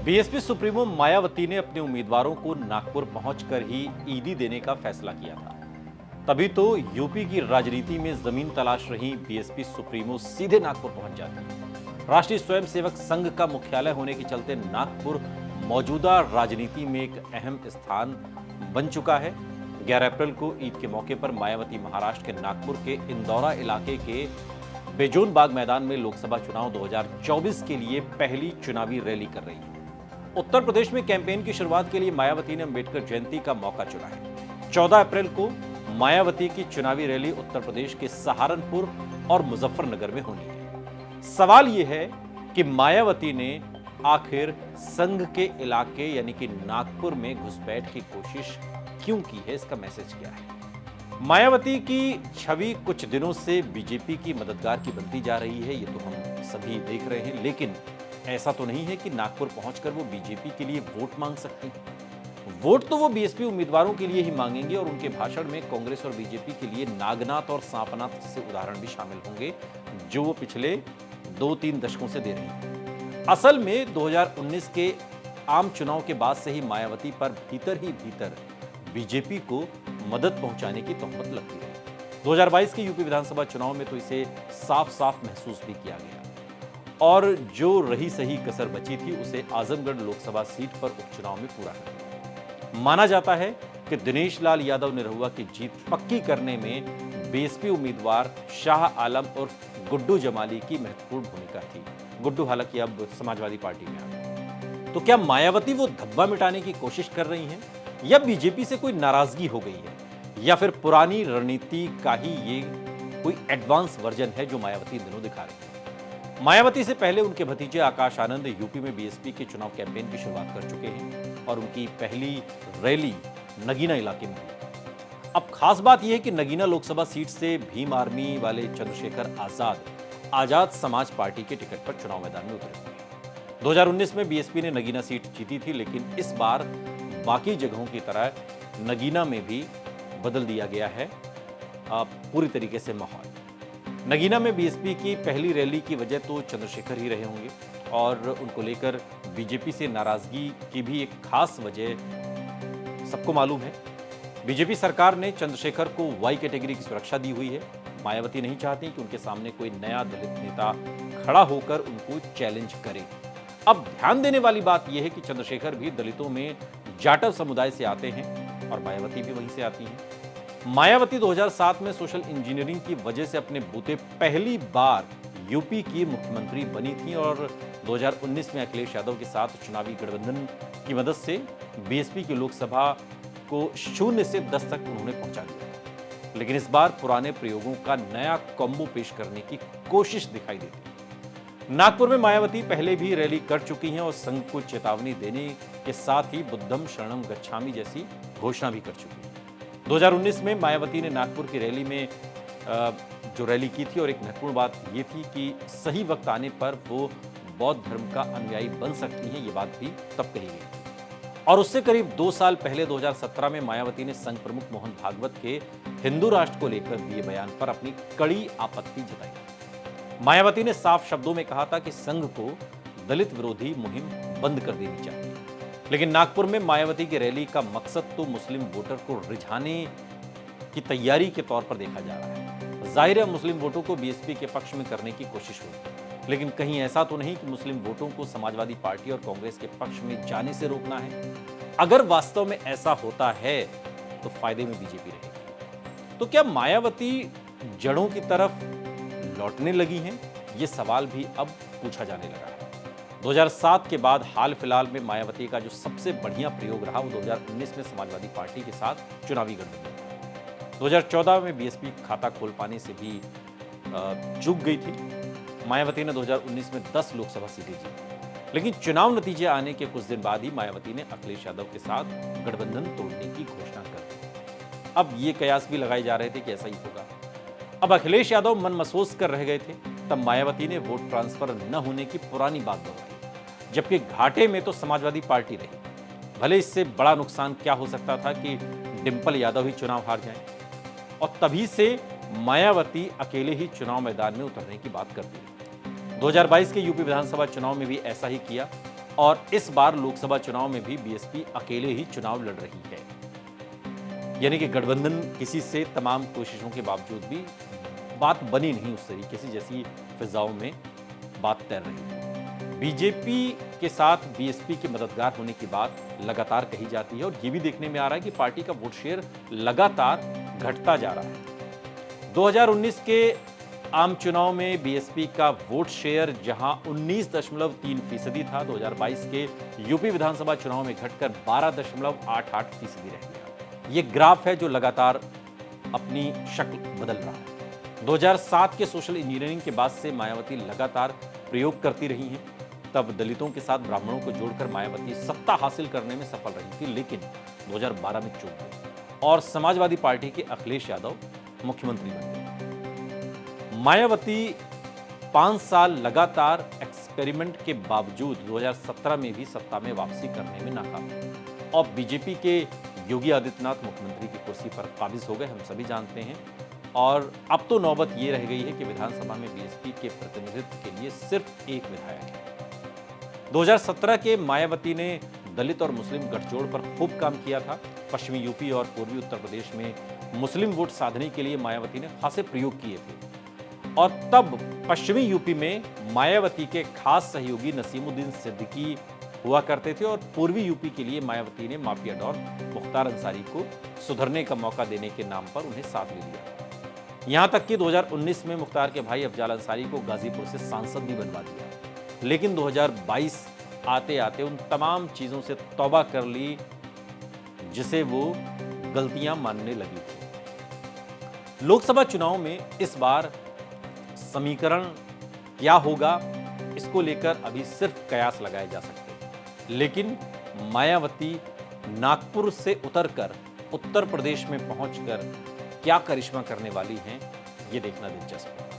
BSP supremo Mayawati ने अपने उम्मीदवारों को नागपुर पहुंचकर ही ईडी देने का फैसला किया था। तभी तो यूपी की राजनीति में जमीन तलाश रही बीएसपी सुप्रीमो सीधे नागपुर पहुंच जाती। राष्ट्रीय स्वयंसेवक संघ का मुख्यालय होने के चलते नागपुर मौजूदा राजनीति में एक अहम स्थान बन चुका है। 11 अप्रैल को ईद के मौके पर मायावती महाराष्ट्र के नागपुर के इंदौरा इलाके के बेजोन बाग मैदान में लोकसभा चुनाव 2024 के लिए पहली चुनावी रैली कर रही है। उत्तर प्रदेश में कैंपेन की शुरुआत के लिए मायावती ने अंबेडकर जयंती का मौका चुना है। 14 अप्रैल को मायावती की चुनावी रैली उत्तर प्रदेश के सहारनपुर और मुजफ्फरनगर में होनी है। सवाल यह है कि मायावती ने आखिर संघ के इलाके यानी कि नागपुर में घुसपैठ की कोशिश क्यों की है, इसका मैसेज क्या है। मायावती की छवि कुछ दिनों से बीजेपी की मददगार की बनती जा रही है, ये तो हम सभी देख रहे हैं, लेकिन ऐसा तो नहीं है कि नागपुर पहुंचकर वो बीजेपी के लिए वोट मांग सकती हैं। वोट तो वो बीएसपी उम्मीदवारों के लिए ही मांगेंगे और उनके भाषण में कांग्रेस और बीजेपी के लिए नागनाथ और सांपनाथ जैसे उदाहरण भी शामिल होंगे, जो वो पिछले 2-3 दशकों से दे रही है। असल में 2019 के आम चुनाव के बाद से ही मायावती पर भीतर ही भीतर बीजेपी को मदद पहुंचाने की तोहमत लगती है। 2022 के यूपी विधानसभा चुनाव में तो इसे साफ साफ महसूस भी किया गया और जो रही सही कसर बची थी उसे आजमगढ़ लोकसभा सीट पर उपचुनाव में पूरा कर दिया। माना जाता है कि दिनेश लाल यादव निरहुआ की जीत पक्की करने में बीएसपी उम्मीदवार शाह आलम और गुड्डू जमाली की महत्वपूर्ण भूमिका थी। गुड्डू हालांकि अब समाजवादी पार्टी में आ गए। तो क्या मायावती वो धब्बा मिटाने की कोशिश कर रही हैं या बीजेपी से कोई नाराजगी हो गई है या फिर पुरानी रणनीति का ही ये कोई एडवांस वर्जन है जो मायावती दिनों दिखा रही है। मायावती से पहले उनके भतीजे आकाश आनंद यूपी में बीएसपी के चुनाव कैंपेन की शुरुआत कर चुके हैं और उनकी पहली रैली नगीना इलाके में हुई। अब खास बात यह है कि नगीना लोकसभा सीट से भीम आर्मी वाले चंद्रशेखर आजाद समाज पार्टी के टिकट पर चुनाव मैदान में उतरे हुए। 2019 में बीएसपी ने नगीना सीट जीती थी, लेकिन इस बार बाकी जगहों की तरह नगीना में भी बदल दिया गया है पूरी तरीके से माहौल। नगीना में बीएसपी की पहली रैली की वजह तो चंद्रशेखर ही रहे होंगे और उनको लेकर बीजेपी से नाराजगी की भी एक खास वजह सबको मालूम है। बीजेपी सरकार ने चंद्रशेखर को वाई कैटेगरी की सुरक्षा दी हुई है। मायावती नहीं चाहती कि उनके सामने कोई नया दलित नेता खड़ा होकर उनको चैलेंज करे। अब ध्यान देने वाली बात यह है कि चंद्रशेखर भी दलितों में जाटव समुदाय से आते हैं और मायावती भी वहीं से आती हैं। मायावती 2007 में सोशल इंजीनियरिंग की वजह से अपने बूते पहली बार यूपी की मुख्यमंत्री बनी थी और 2019 में अखिलेश यादव के साथ चुनावी गठबंधन की मदद से बीएसपी की लोकसभा को 0 से 10 तक उन्होंने पहुंचा दिया। लेकिन इस बार पुराने प्रयोगों का नया कॉम्बो पेश करने की कोशिश दिखाई देती है। नागपुर में मायावती पहले भी रैली कर चुकी हैं और संघ को चेतावनी देने के साथ ही बुद्धम शरणम गच्छामि जैसी घोषणा भी कर चुकी है। 2019 में मायावती ने नागपुर की रैली में जो रैली की थी और एक महत्वपूर्ण बात ये थी कि सही वक्त आने पर वो बौद्ध धर्म का अनुयायी बन सकती हैं, ये बात भी तब कही गई। और उससे करीब 2 साल पहले 2017 में मायावती ने संघ प्रमुख मोहन भागवत के हिंदू राष्ट्र को लेकर दिए बयान पर अपनी कड़ी आपत्ति जताई। मायावती ने साफ शब्दों में कहा था कि संघ को दलित विरोधी मुहिम बंद कर देनी चाहिए। लेकिन नागपुर में मायावती की रैली का मकसद तो मुस्लिम वोटर को रिझाने की तैयारी के तौर पर देखा जा रहा है। जाहिर है मुस्लिम वोटों को बीएसपी के पक्ष में करने की कोशिश हुई, लेकिन कहीं ऐसा तो नहीं कि मुस्लिम वोटों को समाजवादी पार्टी और कांग्रेस के पक्ष में जाने से रोकना है। अगर वास्तव में ऐसा होता है तो फायदे में बीजेपी रहेगी। तो क्या मायावती जड़ों की तरफ लौटने लगी हैं? ये सवाल भी अब पूछा जाने लगा है। 2007 के बाद हाल फिलहाल में मायावती का जो सबसे बढ़िया प्रयोग रहा वो 2019 में समाजवादी पार्टी के साथ चुनावी गठबंधन। 2014 में बीएसपी खाता खोल पाने से भी चूक गई थी। मायावती ने 2019 में 10 लोकसभा सीटें जीती, लेकिन चुनाव नतीजे आने के कुछ दिन बाद ही मायावती ने अखिलेश यादव के साथ गठबंधन तोड़ने की घोषणा कर दी। अब ये कयास भी लगाए जा रहे थे कि ऐसा ही होगा। अब अखिलेश यादव मनमसोस कर रह गए थे, तब मायावती ने वोट ट्रांसफर न होने की पुरानी बात दोहराई, जबकि घाटे में तो समाजवादी पार्टी रही। भले इससे बड़ा नुकसान क्या हो सकता था कि डिंपल यादव ही चुनाव हार जाएं, और तभी से मायावती अकेले ही चुनाव मैदान में उतरने की बात करती है। 2022 के यूपी विधानसभा चुनाव में भी ऐसा ही किया। और इस बार लोकसभा चुनाव में भी बीएसपी अकेले ही चुनाव लड़ रही है, यानी कि गठबंधन किसी से तमाम कोशिशों के बावजूद भी बात बनी नहीं उस तरीके से जैसी फिजाओं में बात तैर रही है। बीजेपी के साथ बीएसपी के मददगार होने की बात लगातार कही जाती है और ये भी देखने में आ रहा है कि पार्टी का वोट शेयर लगातार घटता जा रहा है। 2019 के आम चुनाव में बीएसपी का वोट शेयर जहां 19.3% था, 2022 के यूपी विधानसभा चुनाव में घटकर 12.88% रह गया। ये ग्राफ है जो लगातार अपनी शक्ल बदल रहा है। 2007 के सोशल इंजीनियरिंग के बाद से मायावती लगातार प्रयोग करती रही हैं। तब दलितों के साथ ब्राह्मणों को जोड़कर मायावती सत्ता हासिल करने में सफल रही थी, लेकिन 2012 में चूक गई और समाजवादी पार्टी के अखिलेश यादव मुख्यमंत्री बन गए। मायावती 5 साल लगातार एक्सपेरिमेंट के बावजूद 2017 में भी सत्ता में वापसी करने में नाकाम हुई और बीजेपी के योगी आदित्यनाथ मुख्यमंत्री की कुर्सी पर काबिज हो गए, हम सभी जानते हैं। और अब तो नौबत ये रह गई है कि विधानसभा में बीएसपी के प्रतिनिधित्व के लिए सिर्फ एक विधायक है। 2017 के मायावती ने दलित और मुस्लिम गठजोड़ पर खूब काम किया था। पश्चिमी यूपी और पूर्वी उत्तर प्रदेश में मुस्लिम वोट साधने के लिए मायावती ने खासे प्रयोग किए थे और तब पश्चिमी यूपी में मायावती के खास सहयोगी नसीमुद्दीन सिद्दीकी हुआ करते थे और पूर्वी यूपी के लिए मायावती ने माफिया डॉन मुख्तार अंसारी को सुधरने का मौका देने के नाम पर उन्हें साथ ले लिया। यहां तक कि 2019 में मुख्तार के भाई अफजाल अंसारी को गाजीपुर से सांसद भी बनवा दिया, लेकिन 2022 आते आते उन तमाम चीजों से तौबा कर ली जिसे वो गलतियां मानने लगी थी। लोकसभा चुनाव में इस बार समीकरण क्या होगा, इसको लेकर अभी सिर्फ कयास लगाए जा सकते हैं, लेकिन मायावती नागपुर से उतरकर उत्तर प्रदेश में पहुंचकर क्या करिश्मा करने वाली हैं, ये देखना दिलचस्प है।